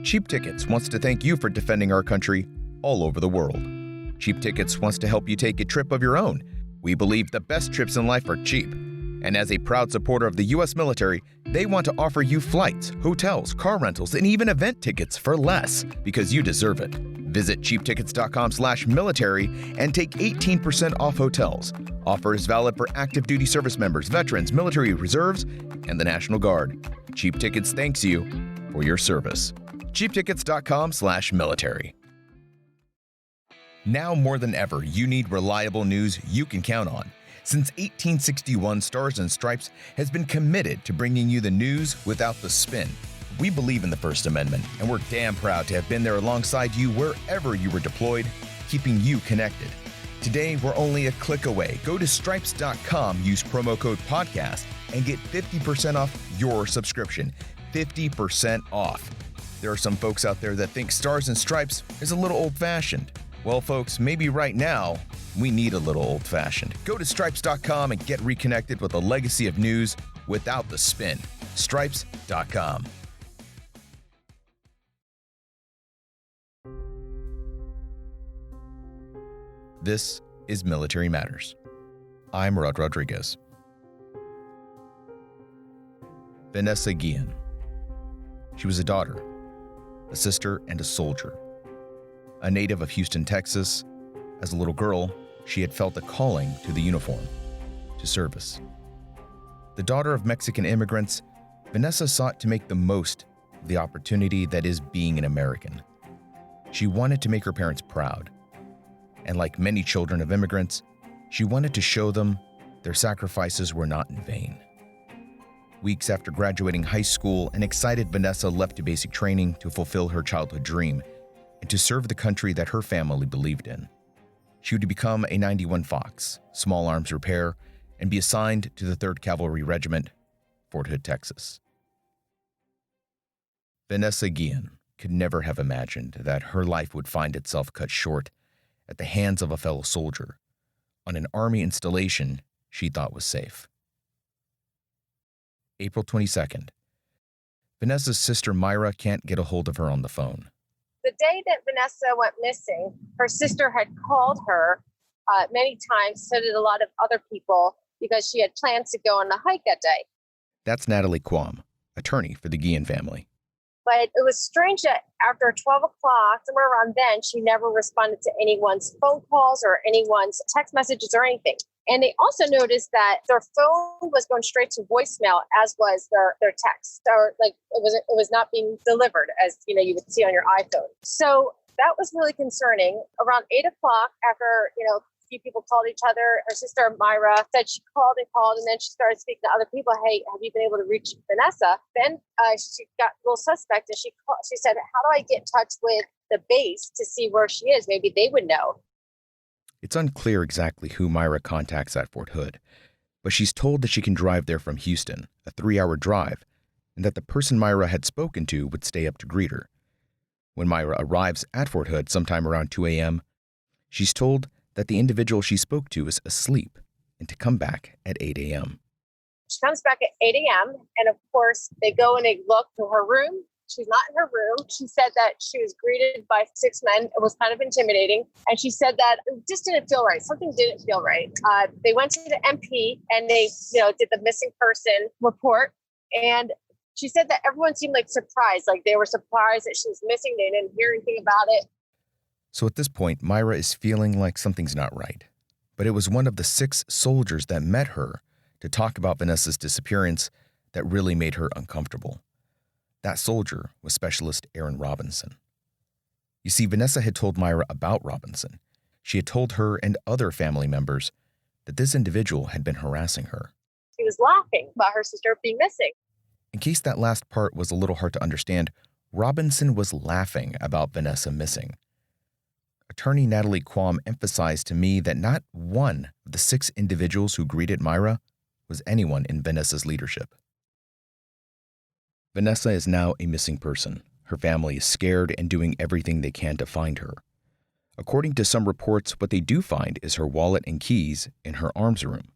Cheap Tickets wants to thank you for defending our country all over the world. Cheap Tickets wants to help you take a trip of your own. We believe the best trips in life are cheap. And as a proud supporter of the U.S. military, they want to offer you flights, hotels, car rentals, and even event tickets for less because you deserve it. Visit cheaptickets.com/military and take 18% off hotels. Offer is valid for active duty service members, veterans, military reserves, and the National Guard. Cheap Tickets thanks you for your service. cheaptickets.com/military. Now more than ever, you need reliable news you can count on. Since 1861, Stars and Stripes has been committed to bringing you the news without the spin. We believe in the First Amendment, and we're damn proud to have been there alongside you wherever you were deployed, keeping you connected. Today, we're only a click away. Go to stripes.com, use promo code podcast, and get 50% off your subscription. 50% off. There are some folks out there that think Stars and Stripes is a little old-fashioned. Well, folks, maybe right now, we need a little old-fashioned. Go to stripes.com and get reconnected with a legacy of news without the spin. Stripes.com. This is Military Matters. I'm Rod Rodriguez. Vanessa Guillén. She was a daughter, a sister, and a soldier. A native of Houston, Texas, as a little girl, she had felt a calling to the uniform, to service. The daughter of Mexican immigrants, Vanessa sought to make the most of the opportunity that is being an American. She wanted to make her parents proud. And like many children of immigrants, she wanted to show them their sacrifices were not in vain. Weeks after graduating high school, an excited Vanessa left to basic training to fulfill her childhood dream and to serve the country that her family believed in. She would become a 91 Fox, small arms repair, and be assigned to the 3rd Cavalry Regiment, Fort Hood, Texas. Vanessa Guillén could never have imagined that her life would find itself cut short at the hands of a fellow soldier on an Army installation she thought was safe. April 22nd. Vanessa's sister Myra can't get a hold of her on the phone. The day that Vanessa went missing, her sister had called her many times, so did a lot of other people, because she had plans to go on a hike that day. That's Natalie Khawam, attorney for the Guillén family. But it was strange that after 12 o'clock, somewhere around then, she never responded to anyone's phone calls or anyone's text messages or anything. And they also noticed that their phone was going straight to voicemail, as was their text. Or like it was not being delivered, as you would see on your iPhone. So that was really concerning. Around 8 o'clock, after a few people called each other, her sister Myra said she called, and then she started speaking to other people. Hey, have you been able to reach Vanessa? Then she got a little suspect, and she said, how do I get in touch with the base to see where she is? Maybe they would know. It's unclear exactly who Myra contacts at Fort Hood, but she's told that she can drive there from Houston, a 3-hour drive, and that the person Myra had spoken to would stay up to greet her. When Myra arrives at Fort Hood sometime around 2 a.m., she's told that the individual she spoke to is asleep and to come back at 8 a.m. She comes back at 8 a.m., and of course, they go and they look to her room. She's not in her room. She said that she was greeted by 6 men. It was kind of intimidating. And she said that it just didn't feel right. Something didn't feel right. They went to the MP and they, did the missing person report. And she said that everyone seemed like surprised. Like they were surprised that she was missing. They didn't hear anything about it. So at this point, Myra is feeling like something's not right. But it was one of the 6 soldiers that met her to talk about Vanessa's disappearance that really made her uncomfortable. That soldier was Specialist Aaron Robinson. You see, Vanessa had told Myra about Robinson. She had told her and other family members that this individual had been harassing her. She was laughing about her sister being missing. In case that last part was a little hard to understand, Robinson was laughing about Vanessa missing. Attorney Natalie Khawam emphasized to me that not one of the 6 individuals who greeted Myra was anyone in Vanessa's leadership. Vanessa is now a missing person. Her family is scared and doing everything they can to find her. According to some reports, what they do find is her wallet and keys in her arms room.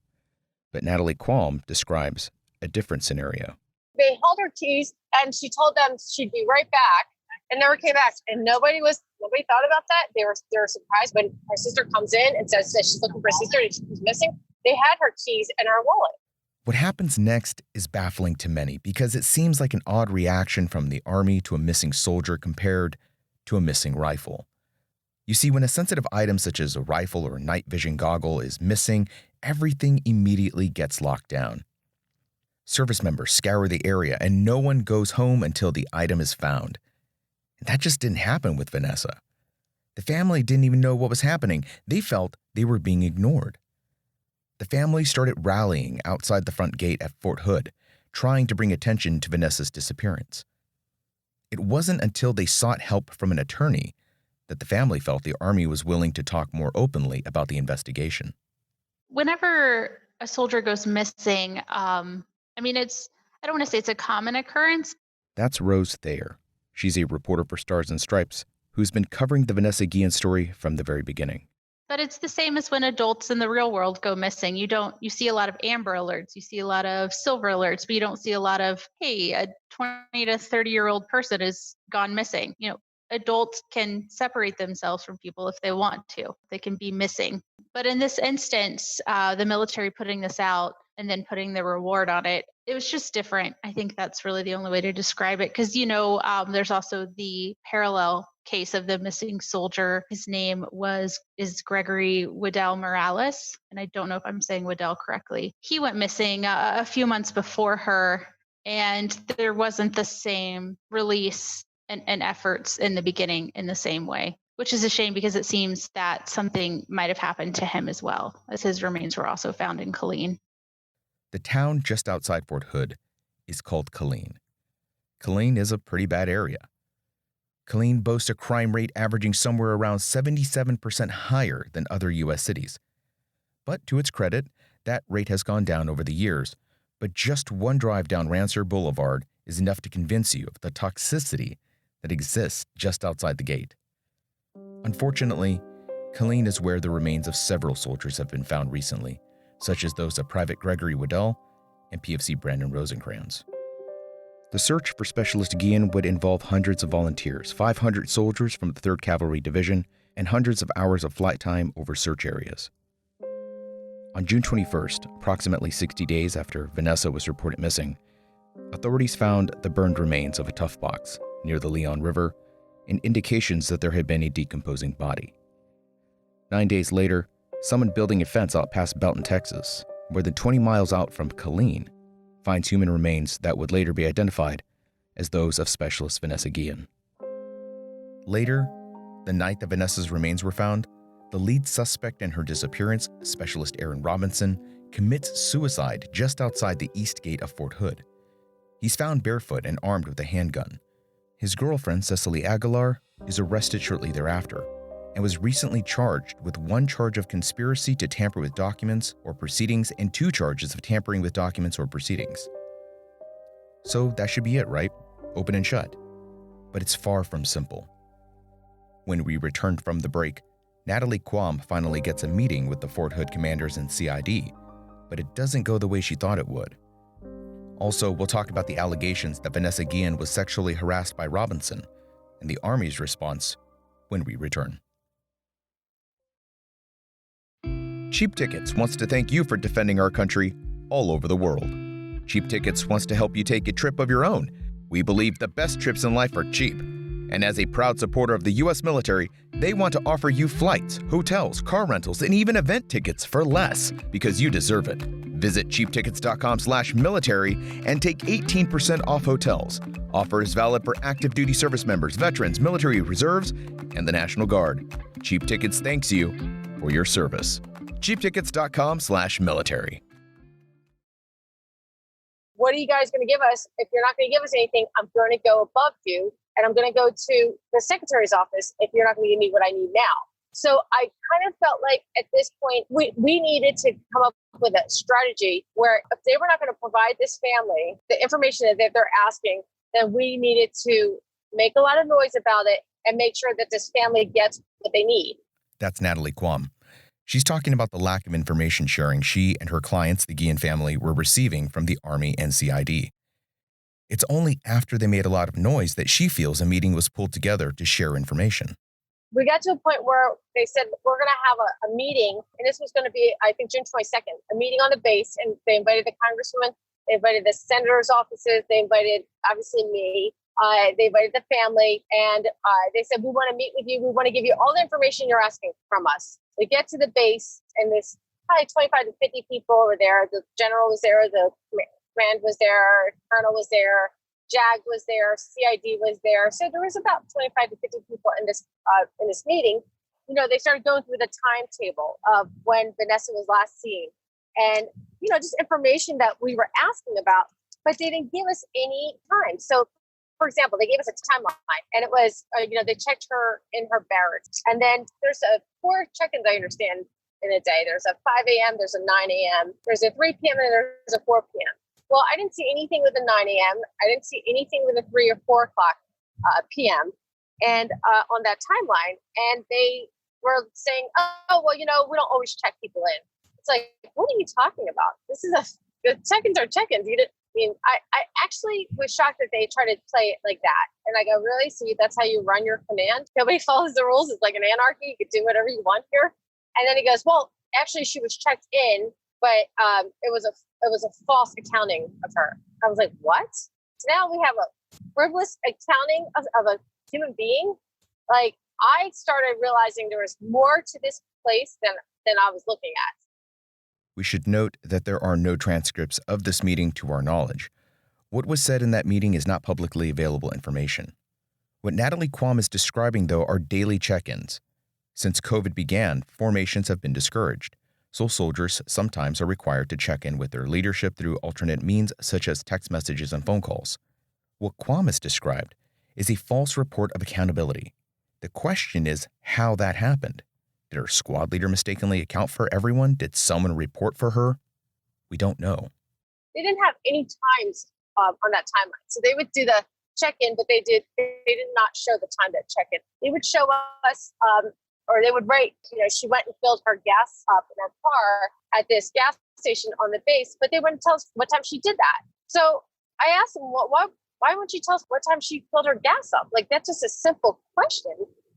But Natalie Khawam describes a different scenario. They held her keys, and she told them she'd be right back. and never came back. And nobody thought about that. They were surprised when her sister comes in and says that she's looking for her sister and she's missing. They had her keys and her wallet. What happens next is baffling to many because it seems like an odd reaction from the Army to a missing soldier compared to a missing rifle. You see, when a sensitive item such as a rifle or a night vision goggle is missing, everything immediately gets locked down. Service members scour the area and no one goes home until the item is found. And that just didn't happen with Vanessa. The family didn't even know what was happening. They felt they were being ignored. The family started rallying outside the front gate at Fort Hood, trying to bring attention to Vanessa's disappearance. It wasn't until they sought help from an attorney that the family felt the Army was willing to talk more openly about the investigation. Whenever a soldier goes missing, I don't want to say it's a common occurrence. That's Rose Thayer. She's a reporter for Stars and Stripes who's been covering the Vanessa Guillén story from the very beginning. But it's the same as when adults in the real world go missing. You see a lot of amber alerts, you see a lot of silver alerts, but you don't see a lot of, hey, a 20 to 30-year-old person has gone missing. Adults can separate themselves from people if they want to. They can be missing. But in this instance, the military putting this out and then putting the reward on it, it was just different. I think that's really the only way to describe it. Because, there's also the parallel case of the missing soldier. His name is Gregory Waddell Morales. And I don't know if I'm saying Waddell correctly. He went missing a few months before her, and there wasn't the same release and efforts in the beginning in the same way, which is a shame because it seems that something might have happened to him as well, as his remains were also found in Killeen. The town just outside Fort Hood is called Killeen. Killeen is a pretty bad area. Killeen boasts a crime rate averaging somewhere around 77% higher than other U.S. cities. But to its credit, that rate has gone down over the years, but just one drive down Rancer Boulevard is enough to convince you of the toxicity that exists just outside the gate. Unfortunately, Killeen is where the remains of several soldiers have been found recently, such as those of Private Gregory Waddell and PFC Brandon Rosencrantz. The search for Specialist Guillén would involve hundreds of volunteers, 500 soldiers from the 3rd Cavalry Division, and hundreds of hours of flight time over search areas. On June 21st, approximately 60 days after Vanessa was reported missing, authorities found the burned remains of a tough box near the Leon River and indications that there had been a decomposing body. 9 days later, someone building a fence out past Belton, Texas, more than 20 miles out from Killeen, finds human remains that would later be identified as those of Specialist Vanessa Guillén. Later, the night that Vanessa's remains were found, the lead suspect in her disappearance, Specialist Aaron Robinson, commits suicide just outside the east gate of Fort Hood. He's found barefoot and armed with a handgun. His girlfriend, Cecily Aguilar, is arrested shortly thereafter and was recently charged with 1 charge of conspiracy to tamper with documents or proceedings and 2 charges of tampering with documents or proceedings. So that should be it, right? Open and shut. But it's far from simple. When we returned from the break, Natalie Khawam finally gets a meeting with the Fort Hood commanders and CID, but it doesn't go the way she thought it would. Also, we'll talk about the allegations that Vanessa Guillén was sexually harassed by Robinson and the Army's response when we return. Cheap Tickets wants to thank you for defending our country all over the world. Cheap Tickets wants to help you take a trip of your own. We believe the best trips in life are cheap. And as a proud supporter of the U.S. military, they want to offer you flights, hotels, car rentals, and even event tickets for less because you deserve it. Visit cheaptickets.com/military and take 18% off hotels. Offer is valid for active duty service members, veterans, military reserves, and the National Guard. Cheap Tickets thanks you for your service. cheaptickets.com/military. What are you guys going to give us? If you're not going to give us anything, I'm going to go above you and I'm going to go to the secretary's office if you're not going to give me what I need now. So I kind of felt like at this point, we needed to come up with a strategy where if they were not going to provide this family the information that they're asking, then we needed to make a lot of noise about it and make sure that this family gets what they need. That's Natalie Khawam. She's talking about the lack of information sharing she and her clients, the Guillén family, were receiving from the Army and CID. It's only after they made a lot of noise that she feels a meeting was pulled together to share information. We got to a point where they said, we're going to have a meeting, and this was going to be, I think, June 22nd, a meeting on the base, and they invited the congresswoman, they invited the senator's offices, they invited, obviously, me, they invited the family, and they said, we want to meet with you, we want to give you all the information you're asking from us. We get to the base, and this probably 25 to 50 people were there. The general was there, the command was there, colonel was there, JAG was there, CID was there. So there was about 25 to 50 people in this meeting. You know, they started going through the timetable of when Vanessa was last seen, and just information that we were asking about, but they didn't give us any time. So, for example, they gave us a timeline, and it was they checked her in her barracks, and then there's 4 check-ins, I understand, in a day. There's a 5 a.m., there's a 9 a.m., there's a 3 p.m., and there's a 4 p.m. Well, I didn't see anything with a 9 a.m. I didn't see anything with a 3 or 4 o'clock p.m. And on that timeline, and they were saying, oh, well, we don't always check people in. It's like, what are you talking about? The check-ins are check-ins. I actually was shocked that they tried to play it like that. And I go, really? So that's how you run your command? Nobody follows the rules. It's like an anarchy. You can do whatever you want here. And then he goes, well, actually, she was checked in, but it was a false accounting of her. I was like, what? So now we have a frivolous accounting of a human being. Like, I started realizing there was more to this place than I was looking at. We should note that there are no transcripts of this meeting to our knowledge. What was said in that meeting is not publicly available information. What Natalie Khawam is describing, though, are daily check-ins. Since COVID began, formations have been discouraged, so soldiers sometimes are required to check in with their leadership through alternate means such as text messages and phone calls. What Khawam has described is a false report of accountability. The question is how that happened. Did her squad leader mistakenly account for everyone? Did someone report for her? We don't know. They didn't have any times on that timeline. So they would do the check-in, but they did not show the time that check-in. They would show us, or they would write, she went and filled her gas up in her car at this gas station on the base, but they wouldn't tell us what time she did that. So I asked them, why wouldn't you tell us what time she filled her gas up? Like, that's just a simple question.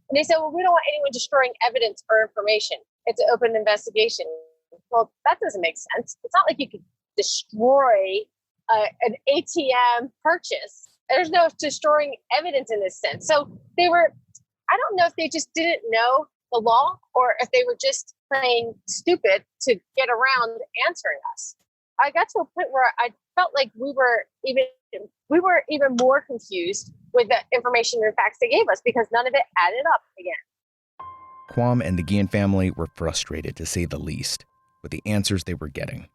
And they said, well, we don't want anyone destroying evidence or information. It's an open investigation. Well, that doesn't make sense. It's not like you could destroy an ATM purchase. There's no destroying evidence in this sense. So I don't know if they just didn't know the law or if they were just playing stupid to get around answering us. I got to a point where I felt like we were even more confused with the information and facts they gave us because none of it added up again. Khawam and the Guillén family were frustrated, to say the least, with the answers they were getting.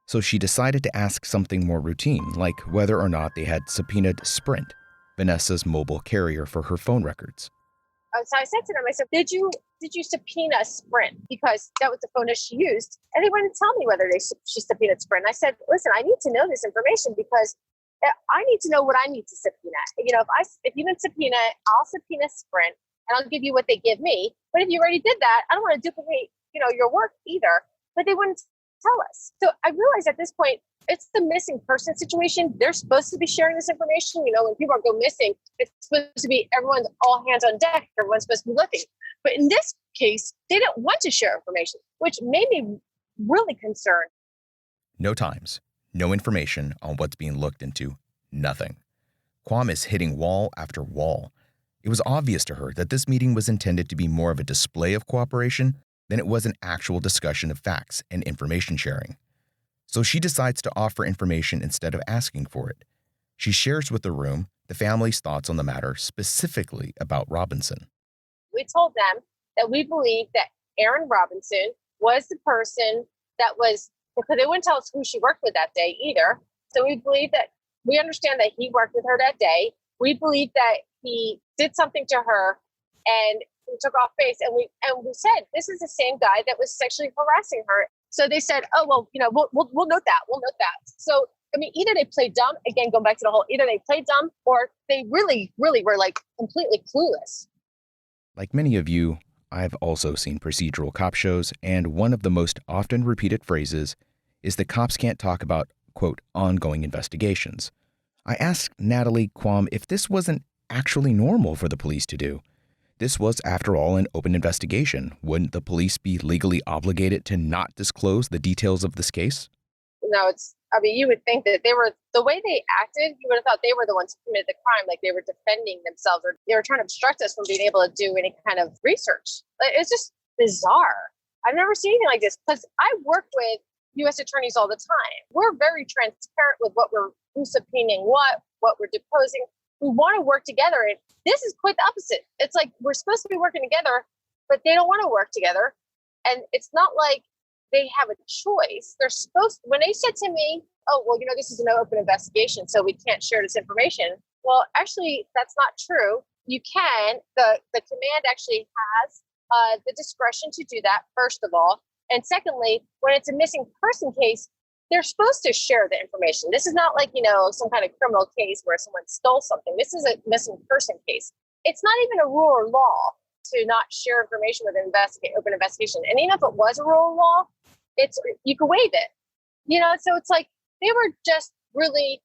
So she decided to ask something more routine, like whether or not they had subpoenaed Sprint, Vanessa's mobile carrier, for her phone records. So I said to them, I said, did you subpoena Sprint? Because that was the phone that she used. And they wouldn't tell me whether she subpoenaed Sprint. I said, listen, I need to know this information because I need to know what I need to subpoena. If you didn't subpoena it, I'll subpoena Sprint and I'll give you what they give me. But if you already did that, I don't want to duplicate, your work either. But they wouldn't tell us. So I realized at this point, it's the missing person situation. They're supposed to be sharing this information. When people go missing, it's supposed to be everyone's all hands on deck. Everyone's supposed to be looking. But in this case, they didn't want to share information, which made me really concerned. No times, no information on what's being looked into, nothing. Khawam is hitting wall after wall. It was obvious to her that this meeting was intended to be more of a display of cooperation than it was an actual discussion of facts and information sharing. So she decides to offer information instead of asking for it. She shares with the room the family's thoughts on the matter, specifically about Robinson. We told them that we believe that Aaron Robinson was the person that was, because they wouldn't tell us who she worked with that day either. So we understand that he worked with her that day. We believe that he did something to her and we took off base, and we said, this is the same guy that was sexually harassing her. So they said, oh, well, we'll note that. We'll note that. So, either they played dumb, again, going back to the whole, either they played dumb or they really, really were like completely clueless. Like many of you, I've also seen procedural cop shows, and one of the most often repeated phrases is that cops can't talk about, quote, ongoing investigations, I asked Natalie Khawam if this wasn't actually normal for the police to do. This was, after all, an open investigation. Wouldn't the police be legally obligated to not disclose the details of this case? No, you would think that the way they acted, you would have thought they were the ones who committed the crime, like they were defending themselves or they were trying to obstruct us from being able to do any kind of research. It's just bizarre. I've never seen anything like this because I work with U.S. attorneys all the time. We're very transparent with who's subpoenaing what we're deposing. We want to work together. And this is quite the opposite. It's like we're supposed to be working together, but they don't want to work together. And it's not like they have a choice. They're supposed, when they said to me, oh, well, this is an open investigation, so we can't share this information. Well, actually, that's not true. You can. The command actually has the discretion to do that, first of all. And secondly, when it's a missing person case, they're supposed to share the information. This is not like, some kind of criminal case where someone stole something. This is a missing person case. It's not even a rule or law to not share information with an open investigation. And even if it was a rule or law, you can waive it. So it's like they were just really,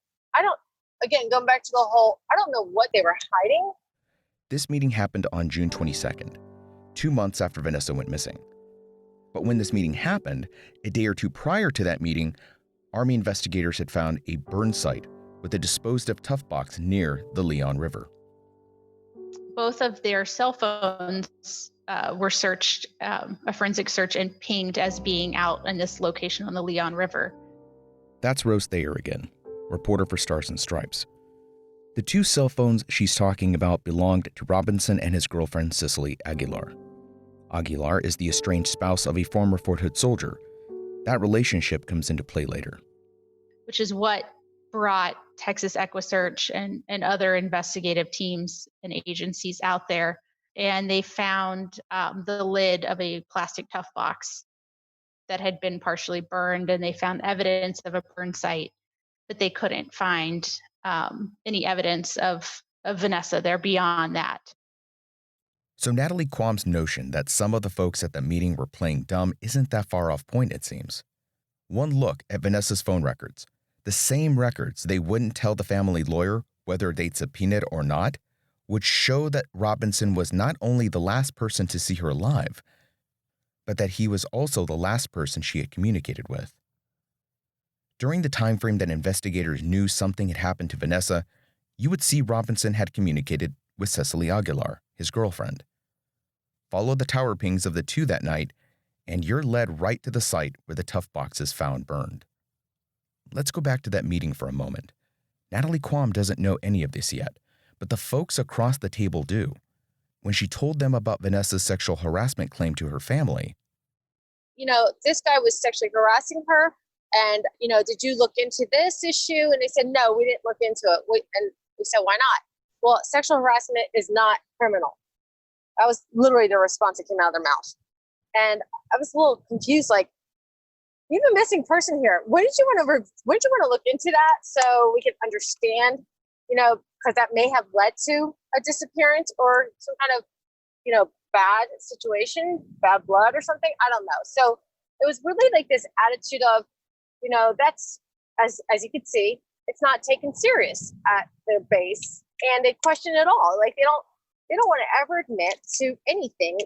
going back to the whole, I don't know what they were hiding. This meeting happened on June 22nd, 2 months after Vanessa went missing. But when this meeting happened, a day or two prior to that meeting, Army investigators had found a burn site with a disposed-of tough box near the Leon River. Both of their cell phones were searched, a forensic search, and pinged as being out in this location on the Leon River. That's Rose Thayer again, reporter for Stars and Stripes. The 2 cell phones she's talking about belonged to Robinson and his girlfriend, Cicely Aguilar. Aguilar is the estranged spouse of a former Fort Hood soldier. That relationship comes into play later. Which is what brought Texas EquiSearch and other investigative teams and agencies out there. And they found the lid of a plastic tough box that had been partially burned, and they found evidence of a burn site, but they couldn't find any evidence of Vanessa there beyond that. So Natalie Khawam's notion that some of the folks at the meeting were playing dumb isn't that far off point, it seems. One look at Vanessa's phone records, the same records they wouldn't tell the family lawyer whether they'd subpoenaed or not, would show that Robinson was not only the last person to see her alive, but that he was also the last person she had communicated with. During the time frame that investigators knew something had happened to Vanessa, you would see Robinson had communicated with Cicely Aguilar, his girlfriend. Follow the tower pings of the 2 that night, and you're led right to the site where the tough box is found burned. Let's go back to that meeting for a moment. Natalie Khawam doesn't know any of this yet, but the folks across the table do. When she told them about Vanessa's sexual harassment claim to her family, this guy was sexually harassing her, and, did you look into this issue? And they said, no, we didn't look into it. And we said, why not? Well, sexual harassment is not criminal. That was literally the response that came out of their mouth. And I was a little confused, like, we have a missing person here. Wouldn't you want to look into that so we can understand, because that may have led to a disappearance or some kind of, bad situation, bad blood or something. I don't know. So it was really like this attitude of, that's, as you could see, it's not taken serious at the base, and they question it all. Like they don't want to ever admit to anything,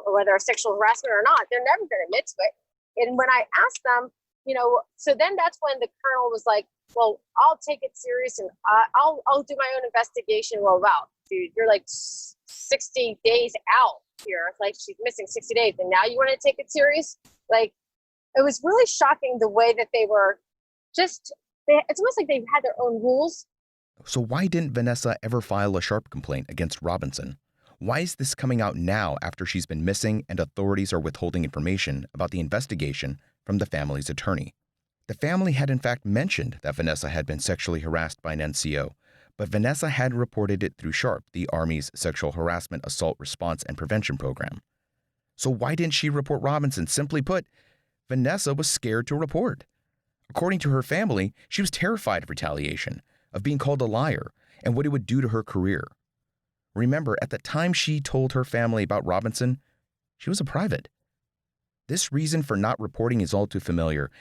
whether sexual harassment or not. They're never going to admit to it. And when I asked them, so then that's when the colonel was like, well, I'll take it serious and I'll do my own investigation. Well, wow, dude, you're like 60 days out here. Like she's missing 60 days. And now you want to take it serious? Like, it was really shocking the way that they were it's almost like they had their own rules. So why didn't Vanessa ever file a sharp complaint against Robinson? Why is this coming out now after she's been missing and authorities are withholding information about the investigation from the family's attorney? The family had in fact mentioned that Vanessa had been sexually harassed by an NCO, but Vanessa had reported it through SHARP, the Army's Sexual Harassment Assault Response and Prevention Program. So why didn't she report Robinson? Simply put, Vanessa was scared to report. According to her family, she was terrified of retaliation, of being called a liar, and what it would do to her career. Remember, at the time she told her family about Robinson, she was a private. This reason for not reporting is all too familiar.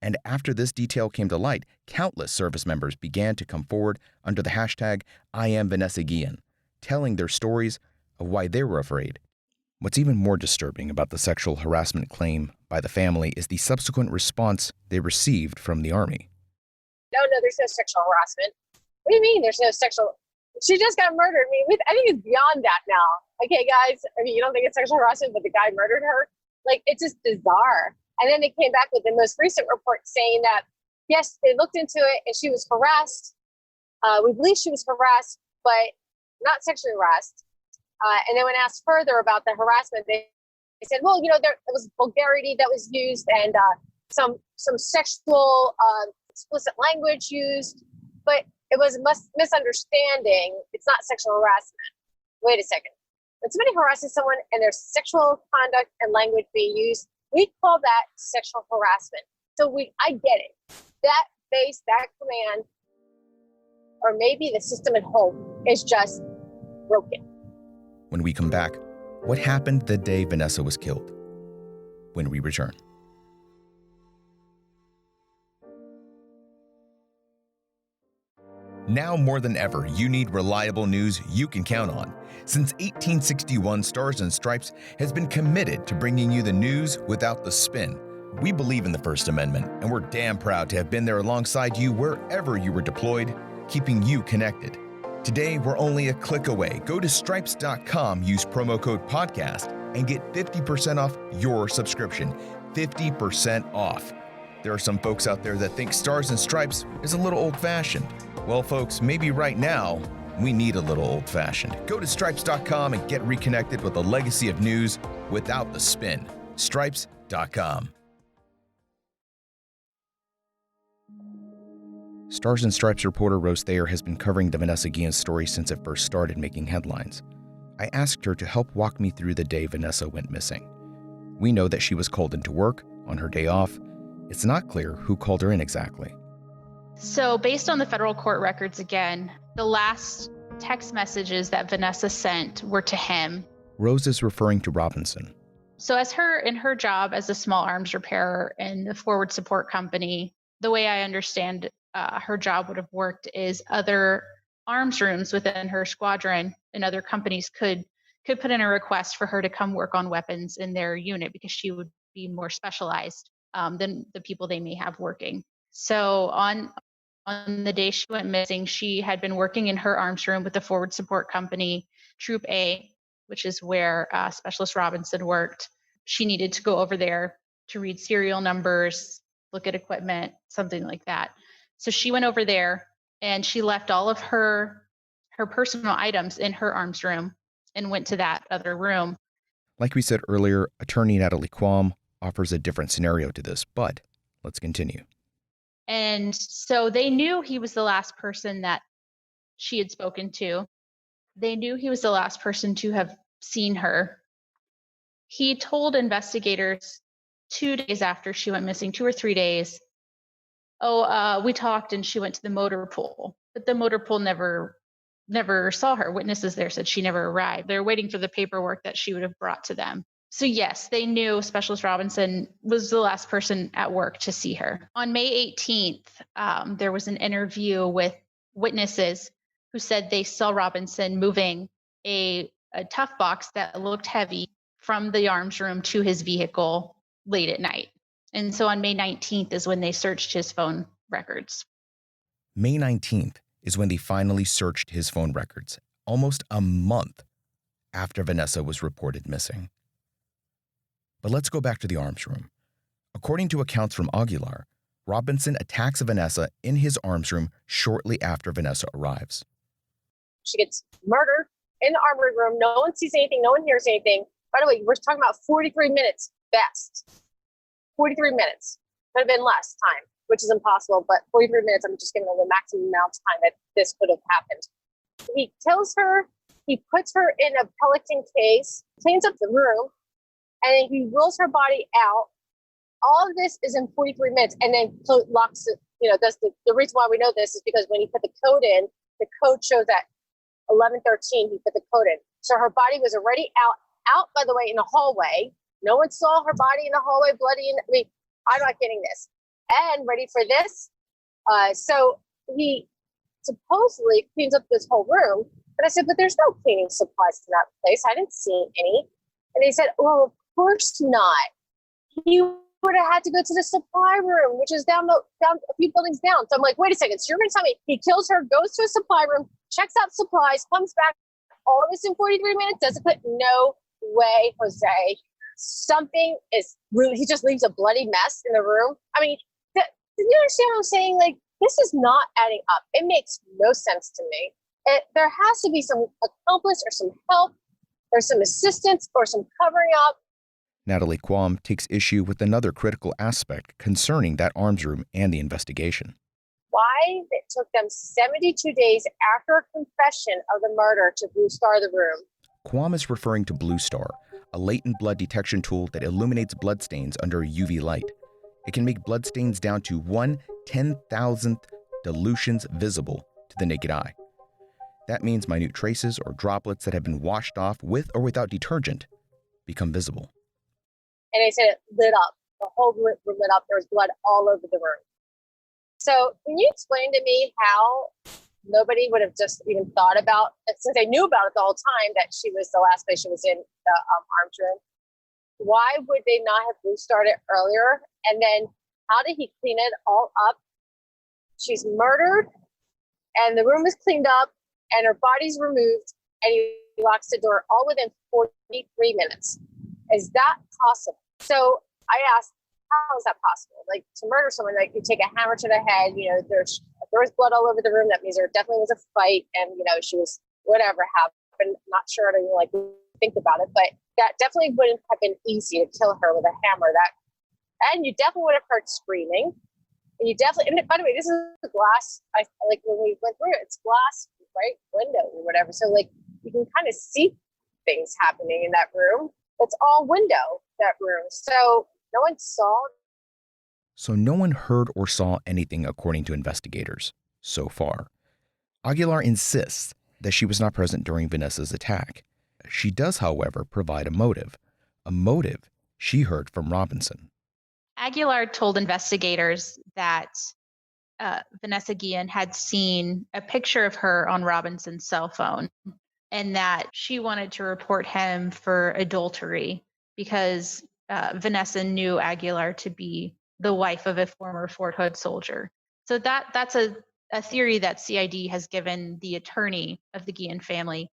And after this detail came to light, countless service members began to come forward under the hashtag #IamVanessaGuillén, telling their stories of why they were afraid. What's even more disturbing about the sexual harassment claim by the family is the subsequent response they received from the Army. No, there's no sexual harassment. What do you mean there's no sexual? She just got murdered. I think it's beyond that now. Okay, guys, you don't think it's sexual harassment, but the guy murdered her? Like, it's just bizarre. And then they came back with the most recent report saying that, yes, they looked into it and she was harassed. We believe she was harassed, but not sexually harassed. And then when asked further about the harassment, they said, well, there was vulgarity that was used and some sexual explicit language used, but it was a misunderstanding. It's not sexual harassment. Wait a second. When somebody harasses someone and there's sexual conduct and language being used, we call that sexual harassment. So I get it. That base, that command, or maybe the system at home is just broken. When we come back, what happened the day Vanessa was killed? When we return. Now more than ever, you need reliable news you can count on. Since 1861, Stars and Stripes has been committed to bringing you the news without the spin. We believe in the First Amendment, and we're damn proud to have been there alongside you wherever you were deployed, keeping you connected. Today, we're only a click away. Go to stripes.com, use promo code podcast, and get 50% off your subscription. 50% off. There are some folks out there that think Stars and Stripes is a little old-fashioned. Well, folks, maybe right now, we need a little old-fashioned. Go to stripes.com and get reconnected with a legacy of news without the spin. Stripes.com. Stars and Stripes reporter Rose Thayer has been covering the Vanessa Guillén story since it first started making headlines. I asked her to help walk me through the day Vanessa went missing. We know that she was called into work on her day off. It's not clear who called her in exactly. So based on the federal court records again, the last text messages that Vanessa sent were to him. Rose is referring to Robinson. So in her job as a small arms repairer in the forward support company, the way I understand her job would have worked is other arms rooms within her squadron and other companies could put in a request for her to come work on weapons in their unit because she would be more specialized than the people they may have working. So on the day she went missing, she had been working in her arms room with the forward support company, Troop A, which is where Specialist Robinson worked. She needed to go over there to read serial numbers, look at equipment, something like that. So she went over there and she left all of her personal items in her arms room and went to that other room. Like we said earlier, attorney Natalie Khawam offers a different scenario to this, but let's continue. And so they knew he was the last person that she had spoken to. They knew he was the last person to have seen her. He told investigators 2 days after she went missing, 2 or 3 days, we talked and she went to the motor pool, but the motor pool never saw her. Witnesses there said she never arrived. They're waiting for the paperwork that she would have brought to them. So yes, they knew Specialist Robinson was the last person at work to see her. On May 18th, there was an interview with witnesses who said they saw Robinson moving a tough box that looked heavy from the arms room to his vehicle late at night. And so on May 19th is when they searched his phone records. May 19th is when they finally searched his phone records, almost a month after Vanessa was reported missing. But let's go back to the arms room. According to accounts from Aguilar, Robinson attacks Vanessa in his arms room shortly after Vanessa arrives. She gets murdered in the armory room. No one sees anything. No one hears anything. By the way, we're talking about 43 minutes best. 43 minutes. Could have been less time, which is impossible, but 43 minutes, I'm just giving her the maximum amount of time that this could have happened. He kills her. He puts her in a Pelican case, cleans up the room, and then he rolls her body out. All of this is in 43 minutes, and then locks it. That's the reason why we know this is because when he put the code in, the code shows that 11:13, he put the code in. So her body was already out, by the way, in the hallway. No one saw her body in the hallway, bloody. I'm not getting this. And ready for this? So he supposedly cleans up this whole room. But I said, but there's no cleaning supplies in that place. I didn't see any. And they said, well, of course not. He would have had to go to the supply room, which is down a few buildings down. So I'm like, wait a second. So you're going to tell me he kills her, goes to a supply room, checks out supplies, comes back, all of this in 43 minutes? Does it put? No way, Jose. Something is rude. He just leaves a bloody mess in the room. I mean, do you understand what I'm saying? Like, this is not adding up. It makes no sense to me. There has to be some accomplice or some help or some assistance or some covering up. Natalie Khawam takes issue with another critical aspect concerning that arms room and the investigation. Why it took them 72 days after confession of the murder to Blue Star the room. Khawam is referring to Blue Star, a latent blood detection tool that illuminates bloodstains under UV light. It can make bloodstains down to 1/10,000th dilutions visible to the naked eye. That means minute traces or droplets that have been washed off with or without detergent become visible. And they said it lit up. The whole room lit up. There was blood all over the room. So can you explain to me how nobody would have just even thought about, since they knew about it the whole time, that she was the last place she was in the arms room? Why would they not have Blue Starred it earlier? And then how did he clean it all up? She's murdered and the room is cleaned up and her body's removed and he locks the door all within 43 minutes. Is that possible? So I asked, how is that possible? Like, to murder someone, like, you take a hammer to the head, you know, there was blood all over the room. That means there definitely was a fight and, you know, she was, whatever happened. Not sure I don't even like think about it, but that definitely wouldn't have been easy to kill her with a hammer. And you definitely would have heard screaming. And you definitely, and by the way, this is the glass. I like when we went through it, it's glass, right? Window or whatever. So like you can kind of see things happening in that room. It's all window, that room. So no one saw. So no one heard or saw anything according to investigators so far. Aguilar insists that she was not present during Vanessa's attack. She does, however, provide a motive she heard from Robinson. Aguilar told investigators that Vanessa Guillén had seen a picture of her on Robinson's cell phone and that she wanted to report him for adultery because Vanessa knew Aguilar to be the wife of a former Fort Hood soldier. So that's a theory that CID has given the attorney of the Guillén family.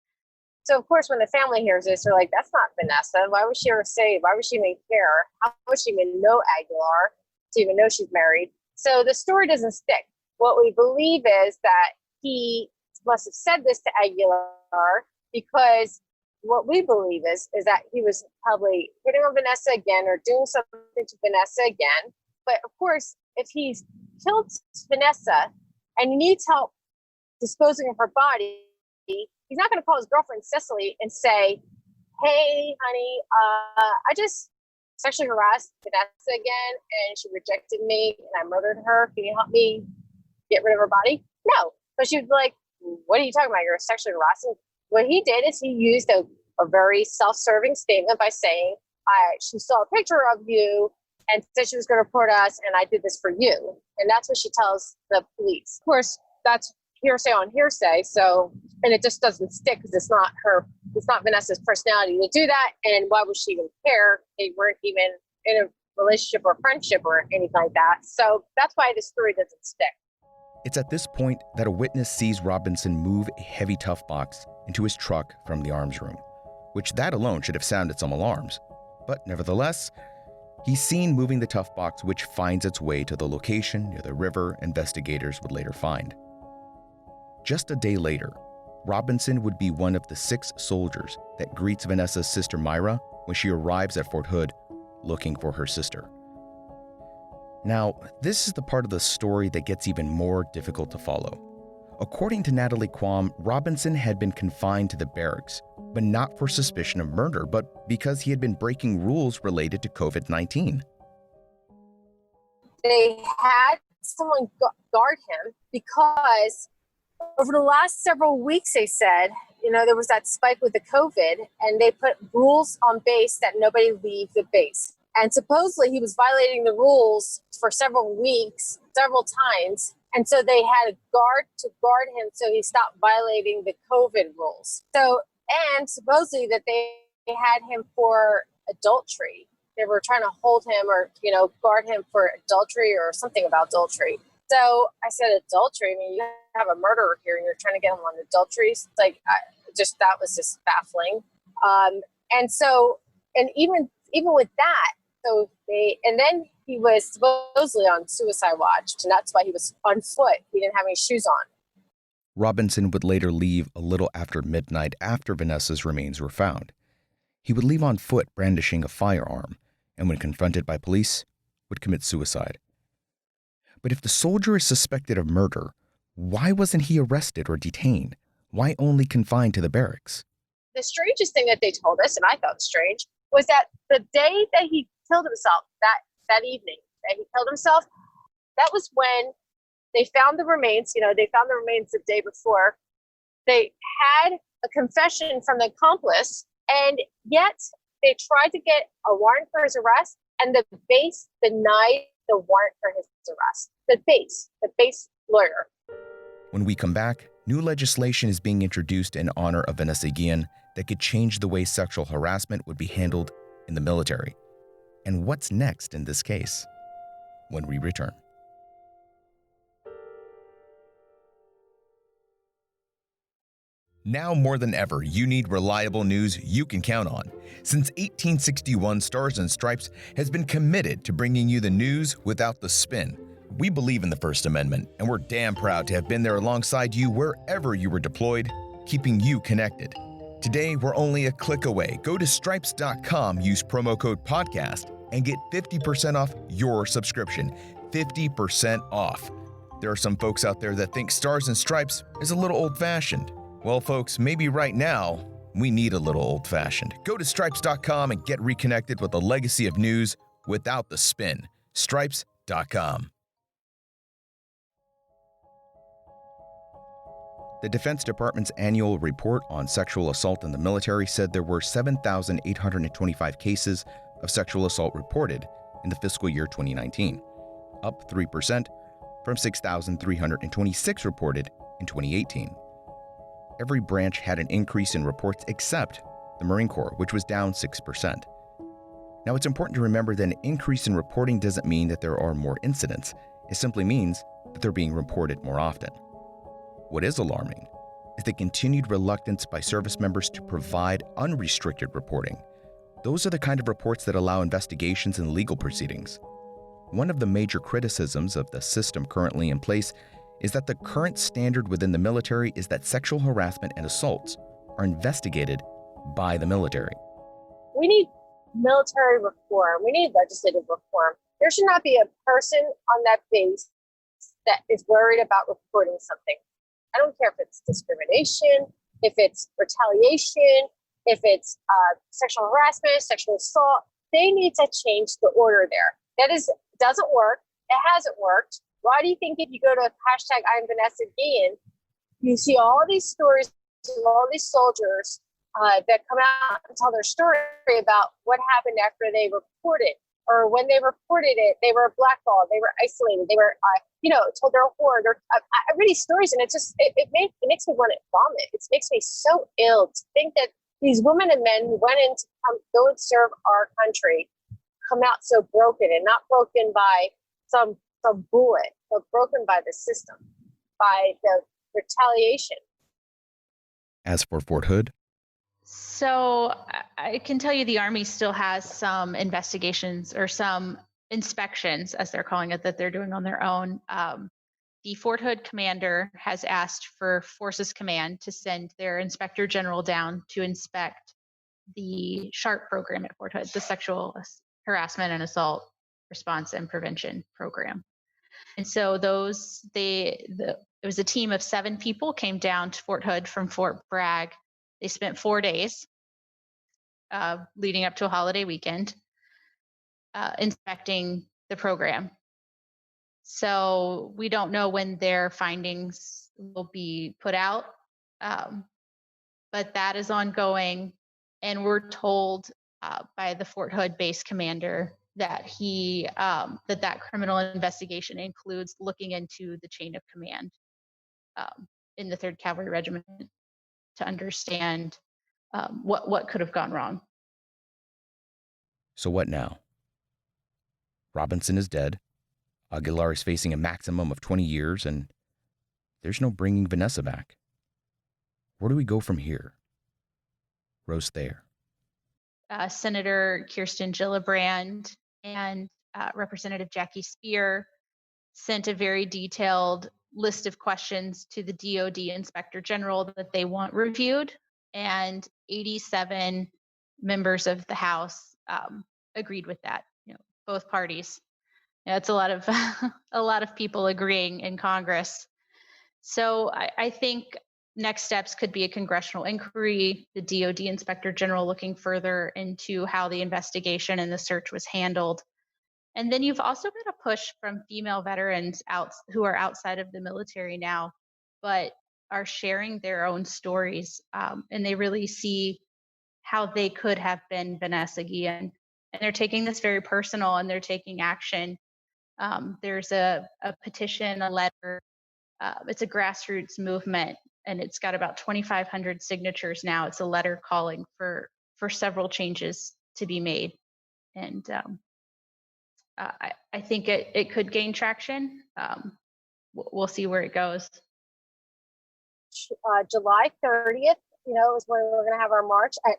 So of course, when the family hears this, they're like, that's not Vanessa. Why would she ever say, why would she even care? How would she even know Aguilar to even know she's married? So the story doesn't stick. What we believe is that he must have said this to Aguilar because what we believe is that he was probably hitting on Vanessa again or doing something to Vanessa again. But of course, if he's killed Vanessa and he needs help disposing of her body, he's not going to call his girlfriend Cicely and say, hey, honey, I just sexually harassed Vanessa again and she rejected me and I murdered her. Can you help me get rid of her body? No. But she would be like, what are you talking about? You're sexually harassing. What he did is he used a very self-serving statement by saying, she saw a picture of you and said she was going to report us and I did this for you. And that's what she tells the police. Of course, that's hearsay on hearsay. So, and it just doesn't stick because it's not Vanessa's personality to do that. And why would she even care? They weren't even in a relationship or friendship or anything like that. So that's why the story doesn't stick. It's at this point that a witness sees Robinson move a heavy tough box into his truck from the arms room, which that alone should have sounded some alarms. But nevertheless, he's seen moving the tough box, which finds its way to the location near the river investigators would later find. Just a day later, Robinson would be one of the 6 soldiers that greets Vanessa's sister Myra when she arrives at Fort Hood looking for her sister. Now, this is the part of the story that gets even more difficult to follow. According to Natalie Khawam, Robinson had been confined to the barracks, but not for suspicion of murder, but because he had been breaking rules related to COVID-19. They had someone guard him because over the last several weeks, they said, you know, there was that spike with the COVID and they put rules on base that nobody leave the base. And supposedly he was violating the rules for several weeks, several times. And so they had a guard to guard him so he stopped violating the COVID rules. So, and supposedly that they had him for adultery. They were trying to hold him or, guard him for adultery or something about adultery. So I said, adultery? I mean, you have a murderer here and you're trying to get him on adultery. It's like, that was just baffling. And so, and even with that, and then he was supposedly on suicide watch, and that's why he was on foot. He didn't have any shoes on. Robinson would later leave a little after midnight after Vanessa's remains were found. He would leave on foot brandishing a firearm, and when confronted by police, would commit suicide. But if the soldier is suspected of murder, why wasn't he arrested or detained? Why only confined to the barracks? The strangest thing that they told us, and I thought strange, was that the day that he killed himself, that evening that he killed himself, that was when they found the remains. They found the remains the day before. They had a confession from the accomplice, and yet they tried to get a warrant for his arrest, and the base denied the warrant for his arrest. The base lawyer. When we come back, new legislation is being introduced in honor of Vanessa Guillén that could change the way sexual harassment would be handled in the military. And what's next in this case? When we return. Now more than ever, you need reliable news you can count on. Since 1861, Stars and Stripes has been committed to bringing you the news without the spin. We believe in the First Amendment, and we're damn proud to have been there alongside you wherever you were deployed, keeping you connected. Today, we're only a click away. Go to stripes.com, use promo code podcast, and get 50% off your subscription. 50% off. There are some folks out there that think Stars and Stripes is a little old-fashioned. Well, folks, maybe right now, we need a little old-fashioned. Go to stripes.com and get reconnected with a legacy of news without the spin. Stripes.com. The Defense Department's annual report on sexual assault in the military said there were 7,825 cases of sexual assault reported in the fiscal year 2019, up 3% from 6,326 reported in 2018. Every branch had an increase in reports except the Marine Corps, which was down 6%. Now, it's important to remember that an increase in reporting doesn't mean that there are more incidents. It simply means that they're being reported more often. What is alarming is the continued reluctance by service members to provide unrestricted reporting. Those are the kind of reports that allow investigations and legal proceedings. One of the major criticisms of the system currently in place is that the current standard within the military is that sexual harassment and assaults are investigated by the military. We need military reform. We need legislative reform. There should not be a person on that base that is worried about reporting something. I don't care if it's discrimination, if it's retaliation, if it's sexual harassment, sexual assault. They need to change the order there. Doesn't work. It hasn't worked. Why do you think if you go to hashtag I'm Vanessa Guillén, you see all these stories of all these soldiers that come out and tell their story about what happened after they reported, or when they reported it, they were blackballed, they were isolated, they were, told their horror. I read these stories and it makes me want to vomit. It makes me so ill to think that these women and men who went in to go and serve our country come out so broken, and not broken by some bullet, but broken by the system, by the retaliation. As for Fort Hood? So I can tell you the Army still has some investigations or some inspections, as they're calling it, that they're doing on their own. The Fort Hood commander has asked for Forces Command to send their inspector general down to inspect the SHARP program at Fort Hood, the Sexual Harassment and Assault Response and Prevention Program. And so it was a team of 7 people came down to Fort Hood from Fort Bragg. They spent 4 days leading up to a holiday weekend inspecting the program. So we don't know when their findings will be put out, but that is ongoing. And we're told by the Fort Hood base commander that that criminal investigation includes looking into the chain of command in the 3rd Cavalry Regiment to understand what could have gone wrong. So what now? Robinson is dead. Aguilar is facing a maximum of 20 years, and there's no bringing Vanessa back. Where do we go from here? Rose Thayer. Senator Kirsten Gillibrand and Representative Jackie Speer sent a very detailed list of questions to the DoD Inspector General that they want reviewed, and 87 members of the House agreed with that. Both parties. It's a lot of a lot of people agreeing in Congress. So I think next steps could be a congressional inquiry, the DoD Inspector General looking further into how the investigation and the search was handled. And then you've also got a push from female veterans who are outside of the military now, but are sharing their own stories. And they really see how they could have been Vanessa Guillén. And they're taking this very personal, and they're taking action. There's a petition, a letter. It's a grassroots movement, and it's got about 2,500 signatures now. It's a letter calling for several changes to be made. And I think it could gain traction. We'll see where it goes. July 30th, is when we're going to have our march at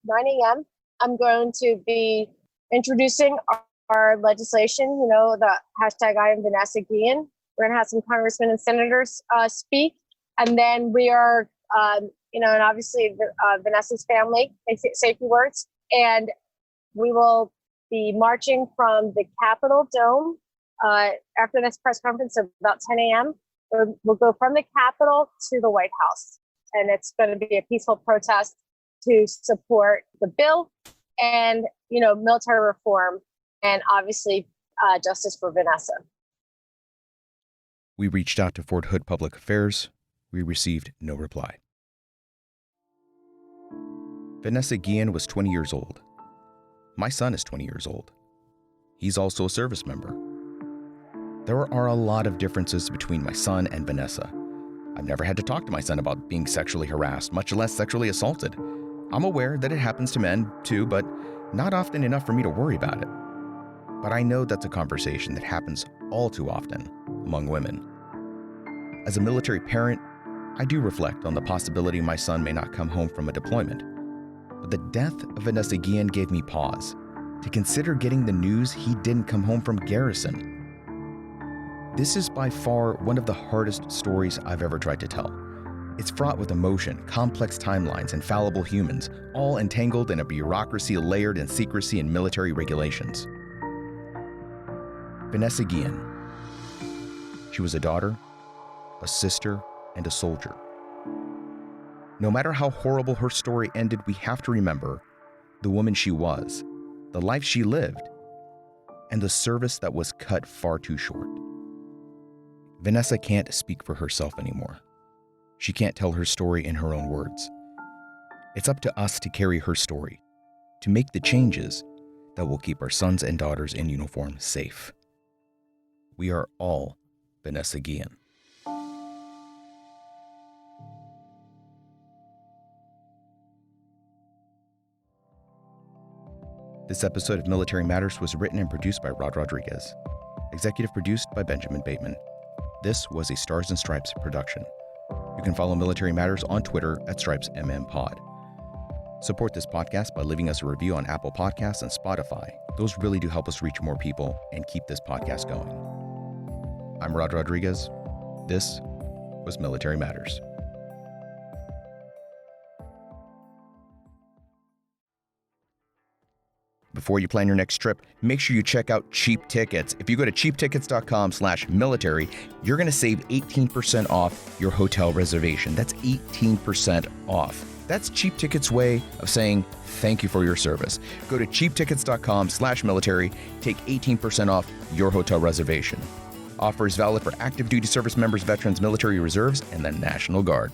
9 a.m. I'm going to be introducing our legislation, the hashtag I am Vanessa Guillén. We're going to have some congressmen and senators speak. And then we are, and obviously Vanessa's family, say a few words. And we will be marching from the Capitol Dome after this press conference at about 10 a.m. We'll go from the Capitol to the White House. And it's going to be a peaceful protest to support the bill and, military reform and obviously justice for Vanessa. We reached out to Fort Hood Public Affairs. We received no reply. Vanessa Guillén was 20 years old. My son is 20 years old. He's also a service member. There are a lot of differences between my son and Vanessa. I've never had to talk to my son about being sexually harassed, much less sexually assaulted. I'm aware that it happens to men too, but not often enough for me to worry about it. But I know that's a conversation that happens all too often among women. As a military parent, I do reflect on the possibility my son may not come home from a deployment. But the death of Vanessa Guillén gave me pause to consider getting the news he didn't come home from garrison. This is by far one of the hardest stories I've ever tried to tell. It's fraught with emotion, complex timelines, and fallible humans, all entangled in a bureaucracy layered in secrecy and military regulations. Vanessa Guillén. She was a daughter, a sister, and a soldier. No matter how horrible her story ended, we have to remember the woman she was, the life she lived, and the service that was cut far too short. Vanessa can't speak for herself anymore. She can't tell her story in her own words. It's up to us to carry her story, to make the changes that will keep our sons and daughters in uniform safe. We are all Vanessa Guillén. This episode of Military Matters was written and produced by Rod Rodriguez. Executive produced by Benjamin Bateman. This was a Stars and Stripes production. You can follow Military Matters on Twitter at StripesMMPod. Support this podcast by leaving us a review on Apple Podcasts and Spotify. Those really do help us reach more people and keep this podcast going. I'm Rod Rodriguez. This was Military Matters. Before you plan your next trip, make sure you check out Cheap Tickets. If you go to cheaptickets.com/military, you're going to save 18% off your hotel reservation. That's 18% off. That's Cheap Tickets' way of saying thank you for your service. Go to cheaptickets.com/military, take 18% off your hotel reservation. Offer is valid for active duty service members, veterans, military reserves, and the National Guard.